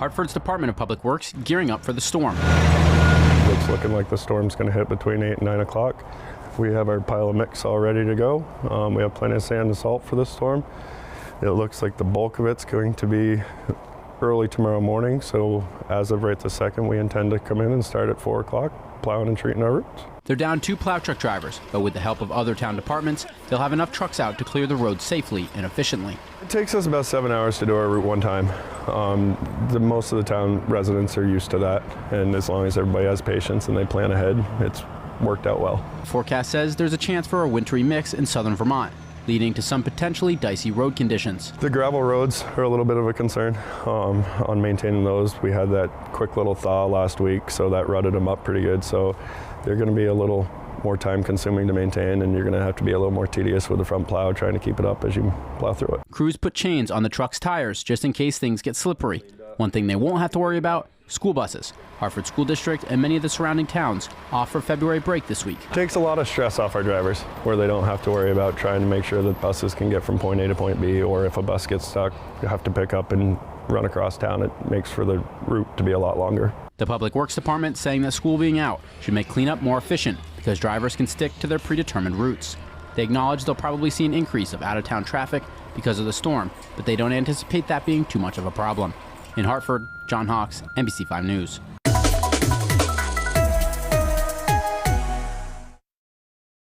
Hartford's Department of Public Works gearing up for the storm. It's looking like the storm's going to hit between 8 and 9 o'clock. We have our pile of mix all ready to go. We have plenty of sand and salt for this storm. It looks like the bulk of it's going to be early tomorrow morning, so as of right this second, we intend to come in and start at 4 o'clock, plowing and treating our routes. They're down 2 plow truck drivers, but with the help of other town departments, they'll have enough trucks out to clear the road safely and efficiently. It takes us about 7 hours to do our route one time. Most of the town residents are used to that, and as long as everybody has patience and they plan ahead, it's worked out well. The forecast says there's a chance for a wintry mix in southern Vermont, leading to some potentially dicey road conditions. The gravel roads are a little bit of a concern on maintaining those. We had that quick little thaw last week, so that rutted them up pretty good. So they're going to be a little more time consuming to maintain, and you're going to have to be a little more tedious with the front plow trying to keep it up as you plow through it. Crews put chains on the truck's tires just in case things get slippery. One thing they won't have to worry about, school buses. Hartford School District and many of the surrounding towns off for February break this week. It takes a lot of stress off our drivers where they don't have to worry about trying to make sure that buses can get from point A to point B, or if a bus gets stuck, you have to pick up and run across town. It makes for the route to be a lot longer. The Public Works Department saying that school being out should make cleanup more efficient because drivers can stick to their predetermined routes. They acknowledge they'll probably see an increase of out-of-town traffic because of the storm, but they don't anticipate that being too much of a problem. In Hartford, John Hawks, NBC5 News.